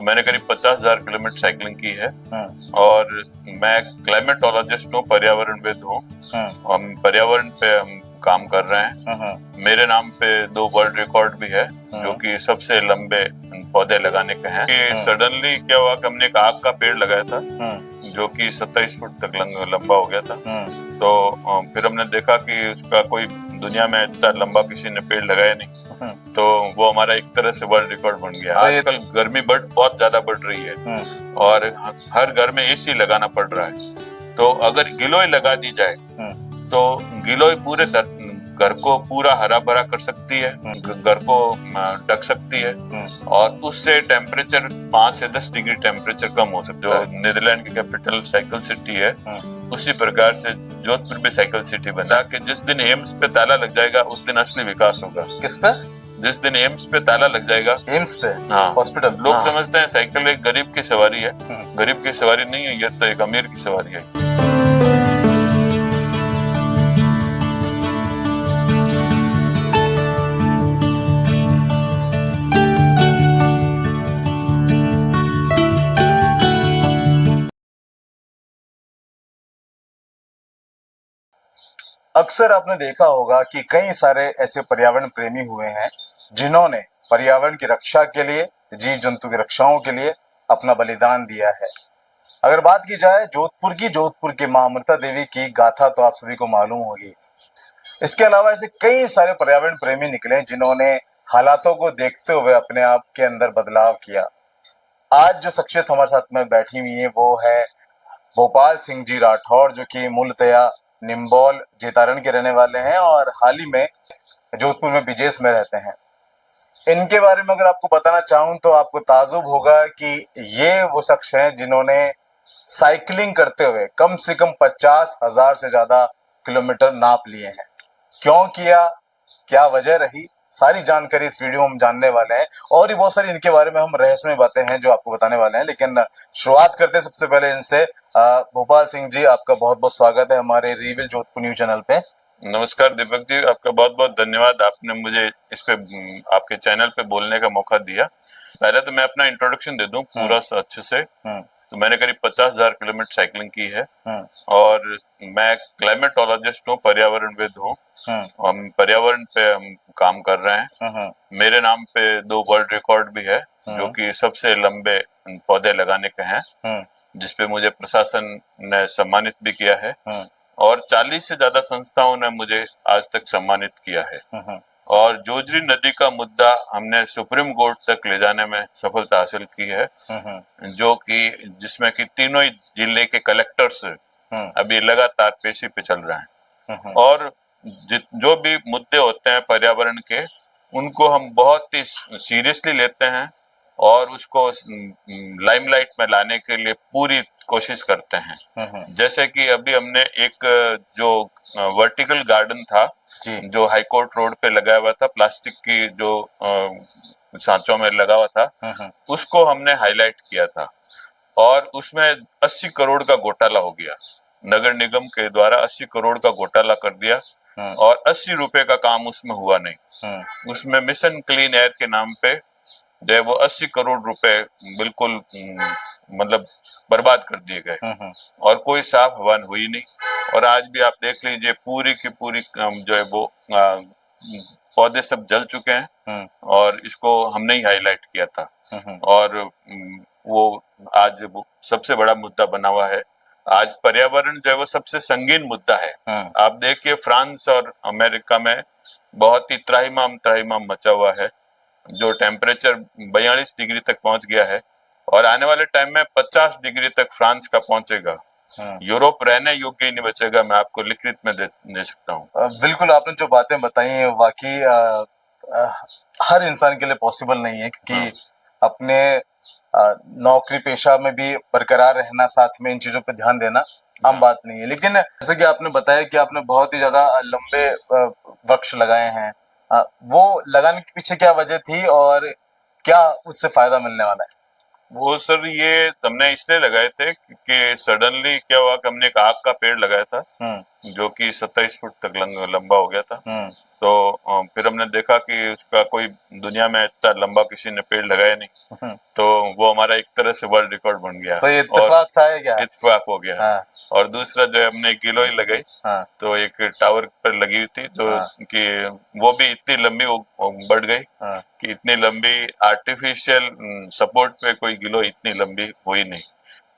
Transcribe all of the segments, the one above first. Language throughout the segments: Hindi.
मैंने करीब 50,000 किलोमीटर साइकिलिंग की है और मैं क्लाइमेटोलॉजिस्ट हूँ, पर्यावरणविद हूँ। हम पर्यावरण पे हम काम कर रहे हैं। मेरे नाम पे 2 वर्ल्ड रिकॉर्ड भी है, जो कि सबसे लंबे पौधे लगाने के हैं। कि सडनली क्या हुआ कि हमने एक आग का पेड़ लगाया था, जो कि 27 फुट तक लंबा हो गया था। तो फिर हमने देखा कि उसका कोई दुनिया में इतना लंबा किसी ने पेड़ लगाया नहीं, तो वो हमारा एक तरह से वर्ल्ड रिकॉर्ड बन गया। आजकल गर्मी बहुत ज्यादा बढ़ रही है और हर घर में एसी लगाना पड़ रहा है। तो अगर गिलोय लगा दी जाए तो गिलोय पूरे घर को पूरा हरा भरा कर सकती है, घर को ढक सकती है और उससे टेम्परेचर 5 से 10 डिग्री टेम्परेचर कम हो सकता है। नीदरलैंड की कैपिटल साइकिल सिटी है, उसी प्रकार से जोधपुर भी साइकिल सिटी बना कि जिस दिन एम्स पे ताला लग जाएगा उस दिन असली विकास होगा। किस पे? जिस दिन एम्स पे ताला लग जाएगा। एम्स पे? हाँ, हॉस्पिटल। लोग समझते हैं साइकिल एक गरीब की सवारी है, गरीब की सवारी नहीं है, यह तो एक अमीर की सवारी है। अक्सर आपने देखा होगा कि कई सारे ऐसे पर्यावरण प्रेमी हुए हैं जिन्होंने पर्यावरण की रक्षा के लिए, जीव जंतु की रक्षाओं के लिए अपना बलिदान दिया है। अगर बात की जाए जोधपुर की मां अमृता देवी की गाथा तो आप सभी को मालूम होगी। इसके अलावा ऐसे कई सारे पर्यावरण प्रेमी निकले जिन्होंने हालातों को देखते हुए अपने आप के अंदर बदलाव किया। आज जो शख्सियत हमारे साथ में बैठी हुई है वो है भोपाल सिंह जी राठौर, जो कि मूलतया निम्बोल जेतारण के रहने वाले हैं और हाल ही में जोधपुर में बिजेस में रहते हैं। इनके बारे में अगर आपको बताना चाहूं तो आपको ताजुब होगा कि ये वो शख्स हैं जिन्होंने साइकिलिंग करते हुए कम से कम 50,000 से ज्यादा किलोमीटर नाप लिए हैं। क्यों किया, क्या वजह रही, सारी जानकारी इस वीडियो में हम जानने वाले हैं और भी बहुत सारी इनके बारे में हम रहस्यमय बातें हैं जो आपको बताने वाले हैं। लेकिन शुरुआत करते हैं सबसे पहले इनसे। भोपाल सिंह जी, आपका बहुत बहुत स्वागत है हमारे रिविल जोधपुर न्यूज चैनल पे। नमस्कार दीपक जी, आपका बहुत बहुत धन्यवाद, आपने मुझे इस पे आपके चैनल पे बोलने का मौका दिया। पहले तो मैं अपना इंट्रोडक्शन दे दूं पूरा अच्छे से। तो मैंने करीब 50,000 किलोमीटर साइकिलिंग की है और मैं क्लाइमेटोलॉजिस्ट हूँ, पर्यावरणविद हूँ। हम पर्यावरण पे हम काम कर रहे हैं। मेरे नाम पे 2 वर्ल्ड रिकॉर्ड भी है, जो कि सबसे लंबे पौधे लगाने के हैं, जिसपे मुझे प्रशासन ने सम्मानित भी किया है और 40 से ज्यादा संस्थाओं ने मुझे आज तक सम्मानित किया है। और जोजरी नदी का मुद्दा हमने सुप्रीम कोर्ट तक ले जाने में सफलता हासिल की है, जो कि जिसमें कि तीनों ही जिले के कलेक्टर्स अभी लगातार पेशी पे चल रहे हैं और जो भी मुद्दे होते हैं पर्यावरण के, उनको हम बहुत ही सीरियसली लेते हैं और उसको लाइमलाइट में लाने के लिए पूरी कोशिश करते हैं। जैसे कि अभी हमने एक जो वर्टिकल गार्डन था, जो हाईकोर्ट रोड पे लगाया हुआ था, प्लास्टिक की जो सांचों में लगा हुआ था, उसको हमने हाईलाइट किया था और उसमें 80 करोड़ का घोटाला हो गया। नगर निगम के द्वारा 80 करोड़ का घोटाला कर दिया और 80 रुपए का काम उसमें हुआ नहीं। उसमें मिशन क्लीन एयर के नाम पे जो है वो 80 करोड़ रुपए बिल्कुल मतलब बर्बाद कर दिए गए और कोई साफ हवा हुई नहीं। और आज भी आप देख लीजिए पूरी की पूरी जो है वो पौधे सब जल चुके हैं और इसको हमने ही हाईलाइट किया था और वो आज वो सबसे बड़ा मुद्दा बना हुआ है। आज पर्यावरण जो है वो सबसे संगीन मुद्दा है। आप देखिए फ्रांस और अमेरिका में बहुत ही त्राहिमाम मचा हुआ है, जो टेम्परेचर 42 डिग्री तक पहुंच गया है और आने वाले टाइम में 50 डिग्री तक फ्रांस का पहुंचेगा। यूरोप रहने योग्य ही नहीं बचेगा, मैं आपको लिखित में दे सकता हूँ। बिल्कुल, आपने जो बातें बताई हैं वाकई हर इंसान के लिए पॉसिबल नहीं है, क्योंकि अपने नौकरी पेशा में भी बरकरार रहना, साथ में इन चीजों पे ध्यान देना आम बात नहीं है। लेकिन जैसे कि आपने बताया कि आपने बहुत ही ज्यादा लंबे वृक्ष लगाए हैं, वो लगाने के पीछे क्या वजह थी और क्या उससे फायदा मिलने वाला है? वो सर ये हमने इसलिए लगाए थे कि सडनली क्या हुआ कि हमने एक आग का पेड़ लगाया था, जो कि 27 फुट तक लंबा हो गया था तो फिर हमने देखा कि उसका कोई दुनिया में इतना लंबा किसी ने पेड़ लगाया नहीं, तो वो हमारा एक तरह से वर्ल्ड रिकॉर्ड बन गया। तो ये और इत्तेफाक था या क्या? इत्तेफाक हो गया। हाँ। और दूसरा जो है हमने गिलोय लगाई, हाँ। तो एक टावर पर लगी हुई थी जो हाँ। कि वो भी इतनी लंबी बढ़ गई हाँ। कि इतनी लंबी आर्टिफिशियल सपोर्ट पे कोई गिलोय इतनी लंबी हुई नहीं।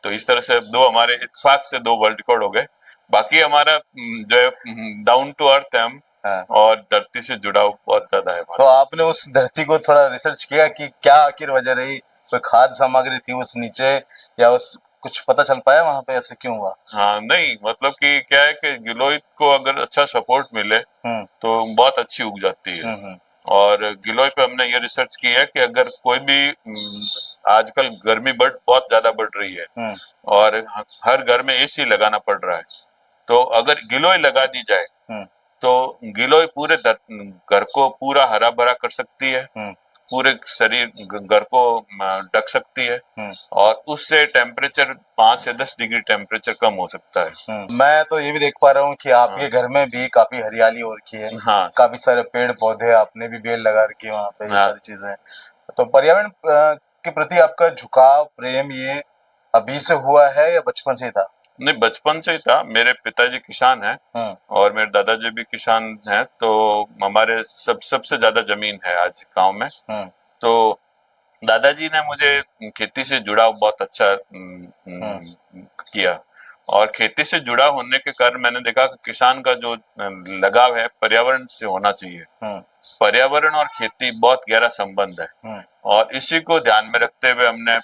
तो इस तरह से दो हमारे इत्तेफाक से दो वर्ल्ड रिकॉर्ड हो गए। बाकी हमारा जो है डाउन टू अर्थ है हम, हाँ। और धरती से जुड़ाव बहुत ज्यादा है तो हमारा। आपने उस धरती को थोड़ा रिसर्च किया कि क्या आखिर वजह रही, कोई खाद्य सामग्री थी उस नीचे, या उस कुछ पता चल पाया वहां पे ऐसे क्यों हुआ? हाँ नहीं, मतलब कि क्या है कि गिलोय को अगर अच्छा सपोर्ट मिले तो बहुत अच्छी उग जाती है। और गिलोय पे हमने ये रिसर्च की है कि अगर कोई भी आजकल गर्मी बहुत ज्यादा बढ़ रही है और हर घर में एसी लगाना पड़ रहा है, तो अगर गिलोय लगा दी जाए तो गिलोय पूरे घर को पूरा हरा भरा कर सकती है, पूरे शरीर घर को ढक सकती है, और उससे टेम्परेचर 5 से 10 डिग्री टेम्परेचर कम हो सकता है। मैं तो ये भी देख पा रहा हूँ कि आपके घर में भी काफी हरियाली हो रखी है। हाँ काफी सारे पेड़ पौधे आपने भी बेल लगा रखी है वहाँ पे, ये हाँ। सारी चीजें। तो पर्यावरण के प्रति आपका झुकाव, प्रेम, ये अभी से हुआ है या बचपन से ही था? नहीं, बचपन से ही था। मेरे पिताजी किसान हैं और मेरे दादाजी भी किसान हैं, तो हमारे सबसे ज्यादा जमीन है आज गांव में। तो दादाजी ने मुझे खेती से जुड़ाव बहुत अच्छा किया, और खेती से जुड़ा होने के कारण मैंने देखा कि किसान का जो लगाव है पर्यावरण से होना चाहिए। पर्यावरण और खेती बहुत गहरा संबंध है, और इसी को ध्यान में रखते हुए हमने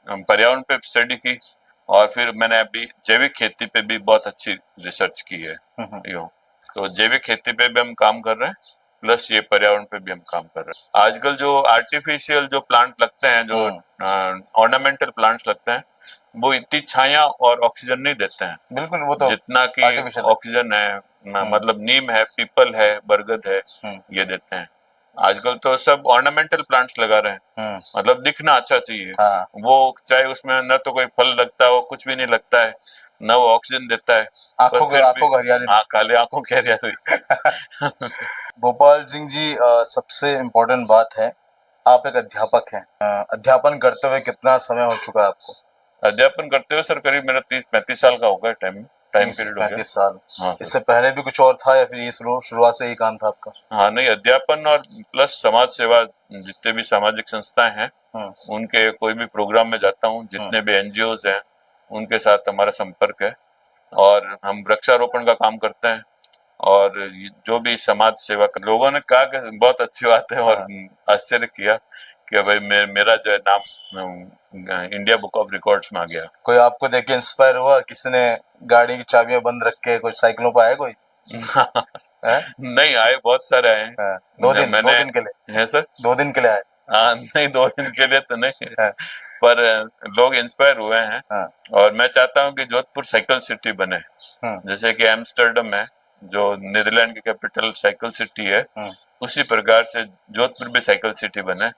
पर्यावरण पे स्टडी की, और फिर मैंने अभी जैविक खेती पे भी बहुत अच्छी रिसर्च की है। यूं तो जैविक खेती पे भी हम काम कर रहे हैं, प्लस ये पर्यावरण पे भी हम काम कर रहे हैं। आजकल जो आर्टिफिशियल जो प्लांट लगते हैं, जो ऑर्नामेंटल प्लांट्स लगते हैं, वो इतनी छाया और ऑक्सीजन नहीं देते हैं बिल्कुल, वो तो जितना कि आर्टिफिशियल है। ऑक्सीजन है, मतलब नीम है, पीपल है, बरगद है, ये देते हैं। आजकल तो सब ऑर्नामेंटल प्लांट्स लगा रहे हैं, मतलब दिखना अच्छा चाहिए। हाँ। वो चाहे उसमें न तो कोई फल लगता हो, कुछ भी नहीं लगता है, न वो ऑक्सीजन देता है, पर आंखों फिर आंखों भी को हरियाली। हाँ, काले आंखों की हरियाली। गोपाल सिंह जी, सबसे इम्पोर्टेंट बात है, आप एक अध्यापक हैं। अध्यापन करते हुए कितना समय हो चुका है आपको? अध्यापन करते हुए सर करीब मेरा 30-35 साल का होगा, टाइम पीरियड हो गया। 35 साल। हाँ इससे पहले भी कुछ और था या फिर ये शुरुआत से ही काम था आपका? हाँ, नहीं, अध्यापन और प्लस समाज सेवा, जितने भी सामाजिक संस्थाएं हैं उनके कोई भी प्रोग्राम में जाता हूँ, जितने भी एनजीओज हैं उनके साथ हमारा संपर्क है, और हम वृक्षारोपण का काम करते हैं। और जो भी समाज सेवा लोगों ने कहा कि बहुत अच्छी बात है, और आश्चर्य किया कि भाई मेरा जो है नाम इंडिया बुक ऑफ रिकॉर्ड्स में आ गया। कोई आपको देख के इंस्पायर हुआ? किसी ने गाड़ी की चाबियां बंद रख के कुछ साइकिलों पर आया कोई? नहीं आए, बहुत सारे आए हैं। 2 दिन के लिए है सर। 2 दिन के लिए आए? हाँ नहीं, 2 दिन के लिए तो नहीं, पर लोग इंस्पायर हुए हैं। और मैं चाहता हूँ कि जोधपुर साइकिल सिटी बने, जैसे कि एम्स्टर्डम है जो नीदरलैंड की कैपिटल साइकिल सिटी है, उसी प्रकार से जोधपुर भी साइकिल सिटी बने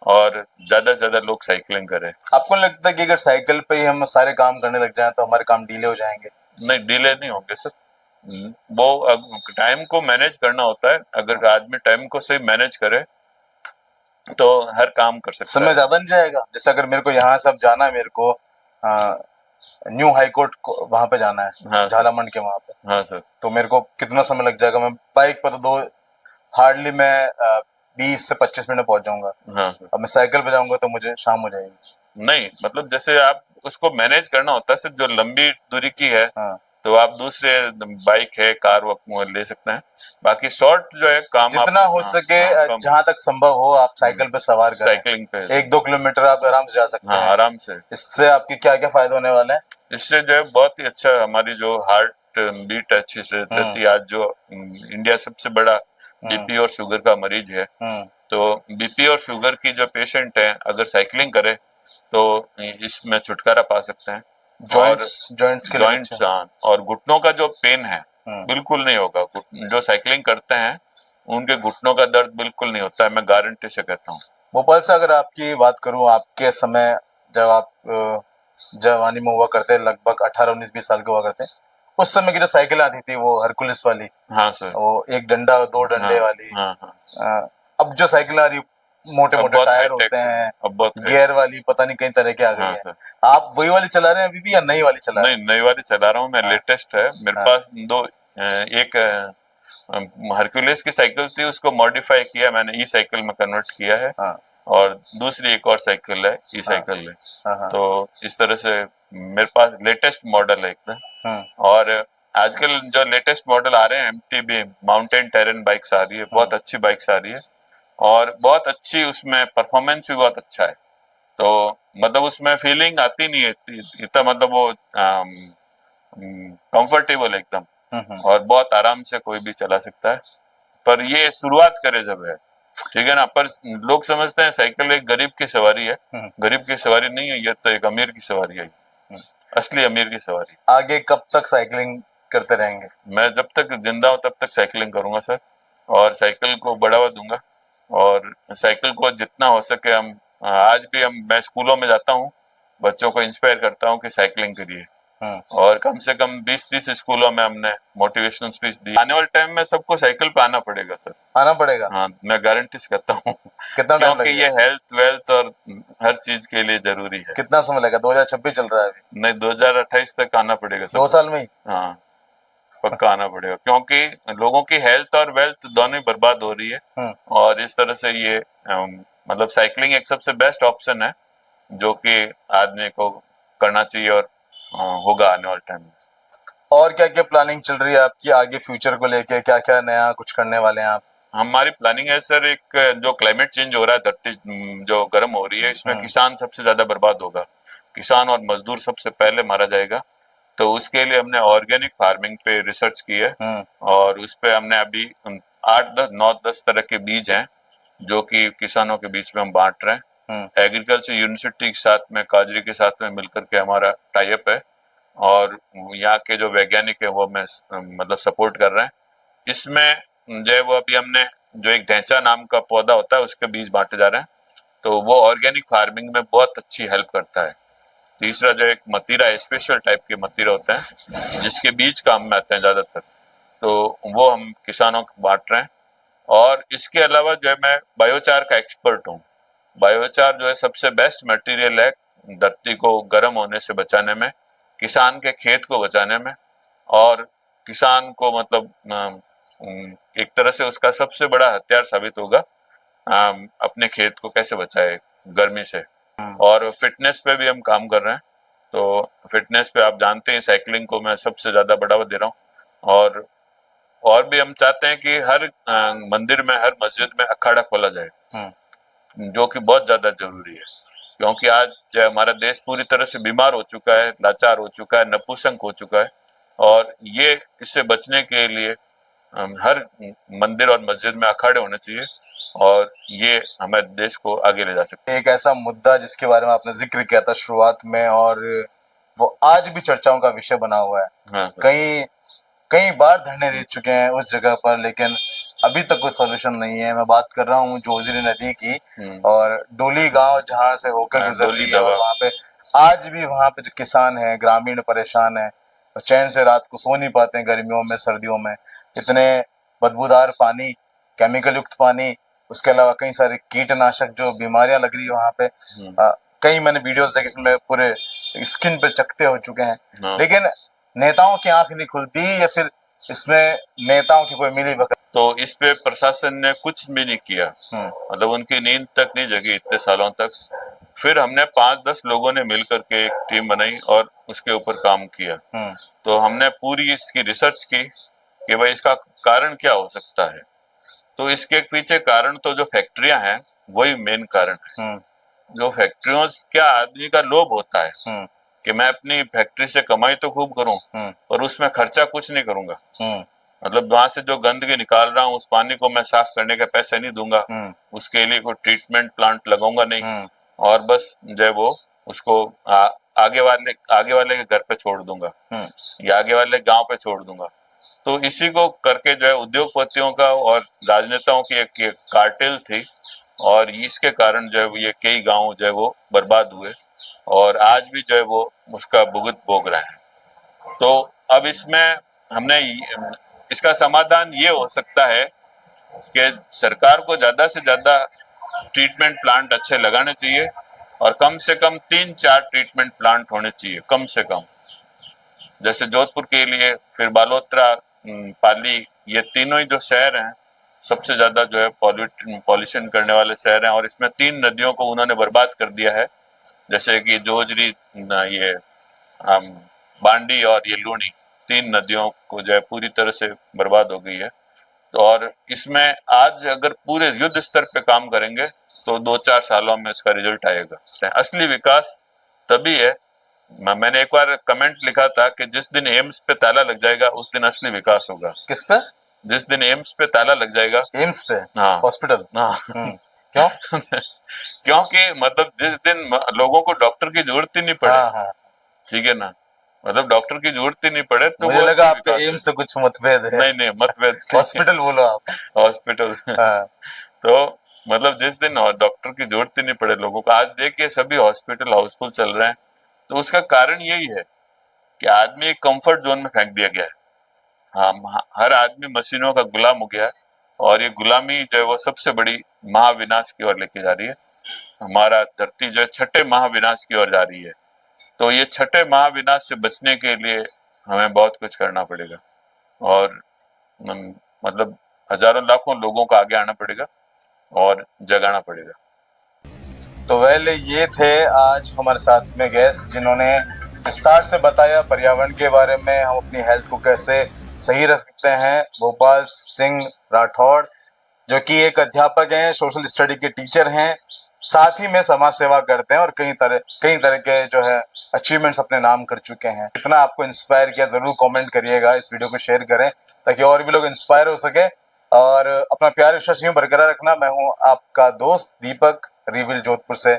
और ज्यादा से ज्यादा लोग साइकिलिंग करें। आपको नहीं लगता कि अगर साइकिल पे ही हम सारे काम करने लग जाएं तो हमारे काम डीले हो जाएंगे? नहीं, डिले नहीं होंगे सर। वो टाइम को मैनेज करना होता है, अगर आदमी टाइम को सही मैनेज करे तो हर काम कर सकता है। समय ज्यादा नहीं जाएगा? जैसे अगर मेरे को यहाँ सब जाना है, मेरे को न्यू हाई कोर्ट वहां पे जाना है, हाँ झालामंड के वहां पे, हाँ सर। तो मेरे को कितना समय लग जाएगा? मैं बाइक पर तो हार्डली मैं 20 से 25 मिनट में पहुंच जाऊंगा। हाँ, अब मैं साइकिल पे जाऊंगा तो मुझे शाम हो जाएगी। नहीं, मतलब जैसे आप उसको मैनेज करना होता है सर, जो लंबी दूरी की है तो आप दूसरे बाइक है, कार वो ले सकते हैं। बाकी शॉर्ट जो है काम जितना हो सके, जहां तक संभव हो आप साइकिल पे सवार करें। साइकिलिंग पे 1-2 किलोमीटर आप आराम से जा सकते हैं। आराम से। इससे आपके क्या क्या फायदे होने वाले हैं? इससे जो है बहुत ही अच्छा, हमारी जो हार्ट बीट अच्छी से रहती है। आज जो इंडिया सबसे बड़ा बीपी और शुगर का मरीज है, तो बीपी और शुगर की जो पेशेंट है अगर साइकिलिंग करे तो इसमें छुटकारा पा सकते हैं। जॉइंट्स और घुटनों का जो पेन है बिल्कुल नहीं होगा। जो साइकिलिंग करते हैं उनके घुटनों का दर्द बिल्कुल नहीं होता है, मैं गारंटी से कहता हूँ। भोपाल से अगर आपकी बात करूं, आपके समय जब आप जवानी में हुआ करते, लगभग 18, 19, 20 साल के हुआ करते, उस समय की जो साइकिल आती थी वो हरकुलिस वाली, हाँ सर। वो एक डंडा दो डंडे हाँ वाली। हाँ हाँ। अब जो साइकिल आ रही मोटे अब मोटे बहुत टायर हाईटेक होते है, हैं, अब बहुत है। गियर वाली पता नहीं कई तरह की आ गई हाँ है। सर। आप वही वाली चला रहे हैं अभी भी या नई वाली चला रहे नहीं, नई वाली चला रहा हूँ मैं, हाँ। लेटेस्ट है मेरे हाँ। पास। दो एक हरक्यूलिस की साइकिल थी, उसको मॉडिफाई किया मैंने, ई साइकिल में कन्वर्ट किया है। हाँ। और दूसरी एक और साइकिल है, ई हाँ। साइकिल है। हाँ। हाँ। तो इस तरह से मेरे पास लेटेस्ट मॉडल है एकदम। हाँ। और आजकल जो लेटेस्ट मॉडल आ रहे हैं, एमटीबी माउंटेन टेरेन बाइक्स आ रही है, बहुत अच्छी बाइक्स आ रही है और बहुत अच्छी, उसमें परफॉर्मेंस भी बहुत अच्छा है। तो मतलब उसमें फीलिंग आती नहीं है इतना, मतलब वो कंफर्टेबल एकदम, और बहुत आराम से कोई भी चला सकता है। पर ये शुरुआत करे जब है, ठीक है ना। पर लोग समझते हैं साइकिल एक गरीब की सवारी है, गरीब की सवारी नहीं है, ये तो एक अमीर की सवारी है, असली अमीर की सवारी। आगे कब तक साइकिलिंग करते रहेंगे? मैं जब तक जिंदा हूं तब तक साइकिलिंग करूंगा सर, और साइकिल को बढ़ावा दूंगा। और साइकिल को जितना हो सके हम, आज भी मैं स्कूलों में जाता हूँ, बच्चों को इंस्पायर करता हूँ कि साइकिलिंग करिए। और कम से कम 20-30 स्कूलों में हमने मोटिवेशनल स्पीच दी। आने वाले टाइम में सबको साइकिल पे आना पड़ेगा सर, आना पड़ेगा। हाँ मैं गारंटी से कहता हूँ। कितना टाइम क्योंकि ये लगेगा? हेल्थ वेल्थ और हर चीज के लिए जरूरी है। कितना समय लगेगा? 2026 चल रहा है अभी। नहीं, 2028 तक आना पड़ेगा 2 सबको। साल में ही? हाँ, पक्का आना पड़ेगा, क्योंकि लोगों की हेल्थ और वेल्थ दोनों ही बर्बाद हो रही है। और इस तरह से ये मतलब साइकिलिंग एक सबसे बेस्ट ऑप्शन है जो कि आदमी को करना चाहिए, और होगा आने वाले टाइम में। और क्या क्या प्लानिंग चल रही है आपकी आगे फ्यूचर को लेके? क्या क्या नया कुछ करने वाले हैं आप? हमारी प्लानिंग है सर, एक जो क्लाइमेट चेंज हो रहा है, धरती जो गर्म हो रही है, इसमें किसान सबसे ज्यादा बर्बाद होगा, किसान और मजदूर सबसे पहले मारा जाएगा। तो उसके लिए हमने ऑर्गेनिक फार्मिंग पे रिसर्च की है, और उस पे हमने अभी 8-10 9-10 तरह के बीज हैं जो कि किसानों के बीच में हम बांट रहे हैं। एग्रीकल्चर यूनिवर्सिटी के साथ में, काजरी के साथ में मिलकर के हमारा टाई अप है, और यहाँ के जो वैज्ञानिक है वो मैं मतलब सपोर्ट कर रहे हैं इसमें। जो है वो अभी हमने जो एक ढैंचा नाम का पौधा होता है उसके बीज बांटे जा रहे हैं, तो वो ऑर्गेनिक फार्मिंग में बहुत अच्छी हेल्प करता है। तीसरा जो एक मतीरा है, स्पेशल टाइप के मतीरा होता है जिसके बीज काम में आते हैं ज्यादातर, तो वो हम किसानों को बांट रहे हैं। और इसके अलावा जो है मैं बायोचार का एक्सपर्ट हूँ। बायोचार जो है सबसे बेस्ट मटेरियल है धरती को गर्म होने से बचाने में, किसान के खेत को बचाने में, और किसान को मतलब एक तरह से उसका सबसे बड़ा हथियार साबित होगा अपने खेत को कैसे बचाए गर्मी से। और फिटनेस पे भी हम काम कर रहे हैं, तो फिटनेस पे आप जानते हैं साइकिलिंग को मैं सबसे ज्यादा बढ़ावा दे रहा हूँ। और भी हम चाहते हैं कि हर मंदिर में, हर मस्जिद में अखाड़ा खोला जाए, जो कि बहुत ज्यादा जरूरी है, क्योंकि आज जो हमारा देश पूरी तरह से बीमार हो चुका है, लाचार हो चुका है, नपुंसक हो चुका है। और ये इससे बचने के लिए हर मंदिर और मस्जिद में अखाड़े होने चाहिए, और ये हमारे देश को आगे ले जा सकते एक ऐसा मुद्दा जिसके बारे में आपने जिक्र किया था शुरुआत में, और वो आज भी चर्चाओं का विषय बना हुआ है। हाँ। कई बार धरने दे चुके हैं उस जगह पर, लेकिन अभी तक कोई सोल्यूशन नहीं है। मैं बात कर रहा हूँ जोजरी नदी की, और डोली गांव जहाँ से होकर गुजर रही है, और वहाँ पे आज भी वहाँ पे जो किसान हैं, ग्रामीण परेशान हैं, और चैन से रात को सो नहीं पाते हैं गर्मियों में, सर्दियों में। इतने बदबूदार पानी, केमिकल युक्त पानी, उसके अलावा कई सारे कीटनाशक, जो बीमारियां लग रही है वहाँ पे। कई मैंने वीडियोस देखे जिसमें पूरे स्किन पे चकते हो चुके हैं, लेकिन नेताओं की आंख नहीं खुलती, या फिर इसमें नेताओं की कोई मिली भगत? तो इस पे प्रशासन ने कुछ भी नहीं किया, मतलब उनकी नींद तक नहीं जगी इतने सालों तक। फिर हमने 5-10 लोगों ने मिलकर के एक टीम बनाई और उसके ऊपर काम किया। तो हमने पूरी इसकी रिसर्च की कि भाई इसका कारण क्या हो सकता है। तो इसके पीछे कारण तो जो फैक्ट्रियां हैं वही मेन कारण है। जो फैक्ट्रियों, क्या आदमी का लोभ होता है कि मैं अपनी फैक्ट्री से कमाई तो खूब करूं, और उसमें खर्चा कुछ नहीं करूंगा। मतलब वहां से जो गंदगी निकाल रहा हूँ उस पानी को मैं साफ करने के पैसे नहीं दूंगा, उसके लिए कोई ट्रीटमेंट प्लांट लगाऊंगा नहीं, और बस जो है वो उसको आगे वाले के घर पे छोड़ दूंगा, या आगे वाले गांव पे छोड़ दूंगा। तो इसी को करके जो है उद्योगपतियों का और राजनेताओं की एक कार्टेल थी, और इसके कारण जो है ये कई गांव जो है वो बर्बाद हुए, और आज भी जो है वो उसका भुगत भोग रहे हैं। तो अब इसमें हमने इसका समाधान ये हो सकता है कि सरकार को ज्यादा से ज्यादा ट्रीटमेंट प्लांट अच्छे लगाने चाहिए और कम से कम 3-4 ट्रीटमेंट प्लांट होने चाहिए कम से कम। जैसे जोधपुर के लिए, फिर बालोतरा, पाली, ये तीनों ही जो शहर हैं सबसे ज्यादा जो है पॉल्यूशन करने वाले शहर हैं और इसमें 3 नदियों को उन्होंने बर्बाद कर दिया है। जैसे कि जोजरी, ये बांडी और ये लूनी, 3 नदियों को जो है पूरी तरह से बर्बाद हो गई है। तो और इसमें आज अगर पूरे युद्ध स्तर पे काम करेंगे तो 2-4 सालों में इसका रिजल्ट आएगा। असली विकास तभी है, मैंने एक बार कमेंट लिखा था कि जिस दिन एम्स पे ताला लग जाएगा उस दिन असली विकास होगा। किस पे? जिस दिन एम्स पे ताला लग जाएगा। एम्स पे? हाँ, हॉस्पिटल। हाँ। क्यों? क्योंकि मतलब जिस दिन लोगों को डॉक्टर की जरूरत ही नहीं पड़े, हाँ। ठीक है ना, मतलब डॉक्टर की जरूरत ही नहीं पड़े तो मुझे लगा आपके एम्स से कुछ मतभेद है। नहीं, मतभेद। हॉस्पिटल बोलो आप। हॉस्पिटल। हाँ। तो मतलब जिस दिन डॉक्टर की जरूरत ही नहीं पड़े लोगों को, आज देखिए सभी हॉस्पिटल हाउसफुल चल रहे हैं। तो उसका कारण यही है कि आदमी एक कंफर्ट जोन में फेंक दिया गया है। हाँ, हर आदमी मशीनों का गुलाम हो गया है और ये गुलामी जो है वो सबसे बड़ी महाविनाश की ओर लेके जा रही है। हमारा धरती जो है 6ठे महाविनाश की ओर जा रही है। तो ये 6ठे महाविनाश से बचने के लिए हमें बहुत कुछ करना पड़ेगा और मतलब हजारों लाखों लोगों को आगे आना पड़ेगा और जगाना पड़ेगा। तो वेल, ये थे आज हमारे साथ में गेस्ट जिन्होंने विस्तार से बताया पर्यावरण के बारे में, हम अपनी हेल्थ को कैसे सही रख सकते हैं। भोपाल सिंह राठौड़ जो कि एक अध्यापक हैं, सोशल स्टडी के टीचर हैं, साथ ही में समाज सेवा करते हैं और कई तरह के जो है अचीवमेंट्स अपने नाम कर चुके हैं। इतना आपको इंस्पायर किया, जरूर कमेंट करिएगा, इस वीडियो को शेयर करें ताकि और भी लोग इंस्पायर हो सके। और अपना प्यार विश्वास यूं बरकरार रखना। मैं हूं आपका दोस्त दीपक, रिविल जोधपुर से।